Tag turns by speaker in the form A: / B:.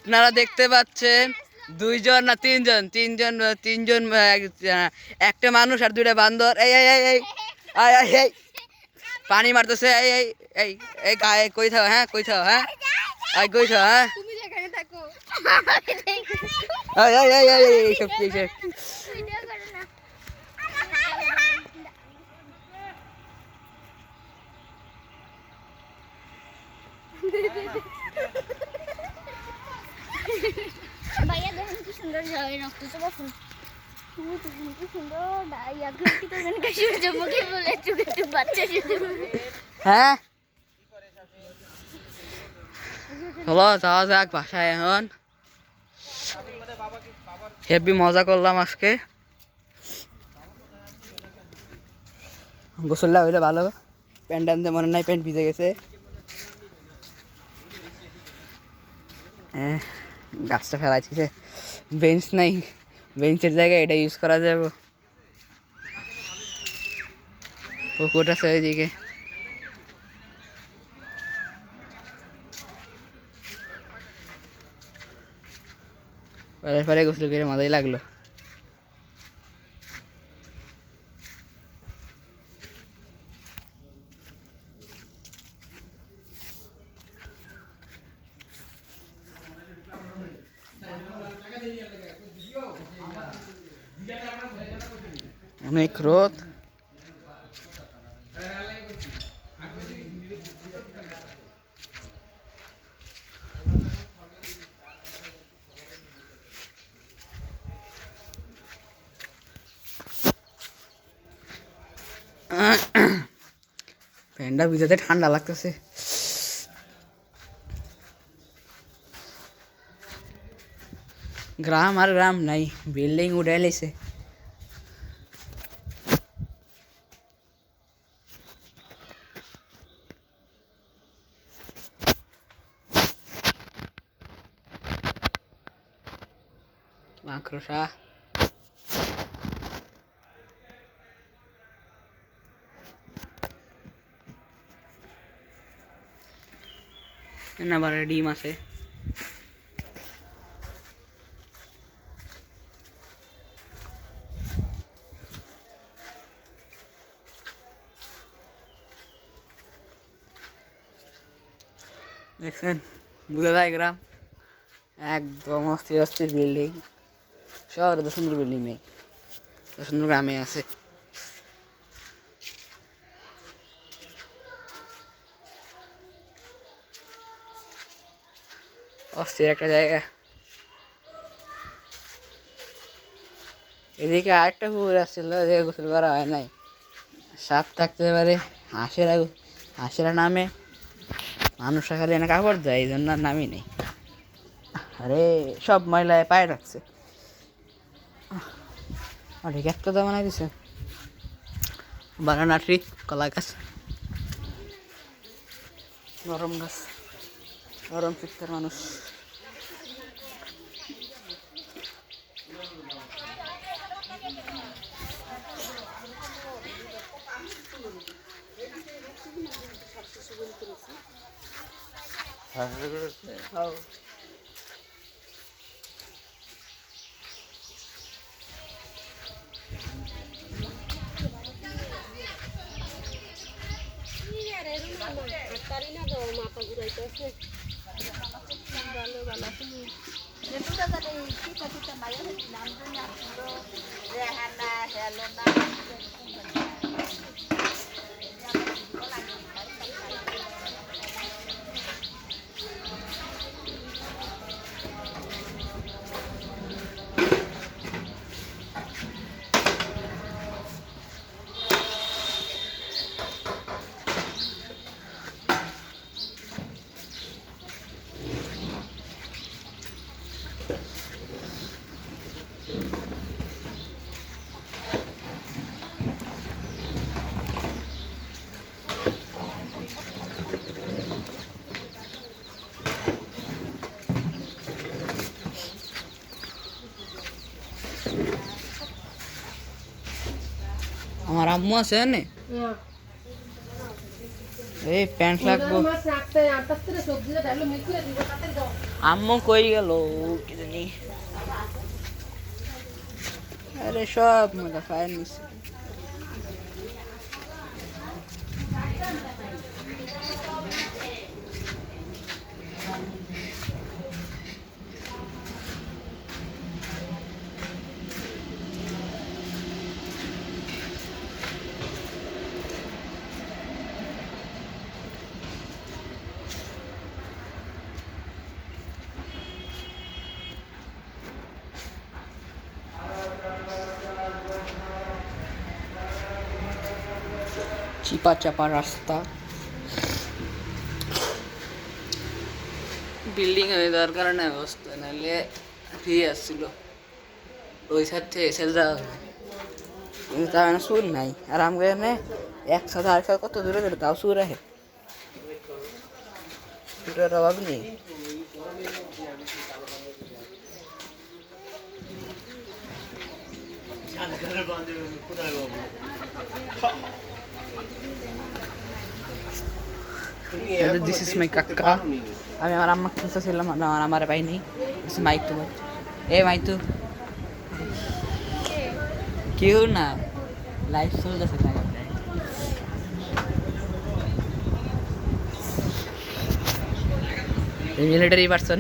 A: আপনারা দেখতে পাচ্ছেন দুইজন না তিনজন তিনজন তিনজন একটা মানুষ আর দুইটা বান্দর এই এই এই এই এই এই এই পানি মারতেছে এই এই এই এই গায়ে কই থাও হ্যাঁ কই থাও হ্যাঁ এই কই থাও হ্যাঁ
B: তুমি যেখানে থাকো
A: এই এই এই এই এই সব কি সব
B: ভিডিও করো না ভাইয়া দেখুন কি সুন্দর জয় রক্তচোপা ফুল কি সুন্দর ডাইয়া কি তো জানি কাশি জমকে বলে চুকে চুক বাচ্চা
A: হ্যাঁ চলো যাওয়া যাক বাসায় এখন হেভি মজা করলাম আজকে গোসলটা হইলে ভালো প্যান্ট আনতে মনে নাই প্যান্ট ভিজে গেছে হ্যাঁ গাছটা ফেলাইছে বেঞ্চ নাই বেঞ্চের জায়গায় এটা ইউজ করা যাবে পুকুরটা আছে ওইদিকে পরে পরে গোসল করে মজাই লাগলো অনেক রোদ ফ্যানটা ভিজাতে ঠান্ডা লাগতেছে গ্রাম আর গ্রাম নাই বিল্ডিং উঠে লাইছে মাকড়সা আবার ডিম আছে দেখছেন বুঝে যায় গ্রাম একদম অস্থির অস্থির বিল্ডিং শহরে তো সুন্দর বিল্ডিং নেই সুন্দর গ্রামে আছে অস্থির একটা জায়গা এদিকে আরেকটা পুকুর আসছিল যে গোসল করা হয় নাই সাপ থাকতে পারে হাঁসেরা নামে মানুষরা খালি এনে কাপড় দেয় এই জন্য নামই নেই আরে সব ময়লায় পায়ে রাখছে অনেক একটা তো বানাই দিছে বানানা ট্রি কলা গাছ গরম গাছ গরম চিত্তের মানুষ আমার আম্মু আছে না এই প্যান্ট লাগবো আম্মু কই গেল কি জানি। আরে সব মজা ফায়ার নিছে। চিপা চাপা রাস্তা, বিল্ডিং হয়ে যাওয়ার কারণে অবস্থা, নাহলে ঠিক আসছিল ওই সাইড থেকে এসে যাওয়া যায়। কিন্তু তার মানে সুর নাই, আর আমাকে এখানে একসাথে আর কত দূরে দূরে তাও সুর আহে, সুরের অভাব নেই। দিস ইজ মাই কাকা। আমি আমার আম্মা খুঁজতেছিলাম, আমার পাই নেই। মাইতু, এ মাইতু কেউ না, লাইফ চলতেছে না। Military person.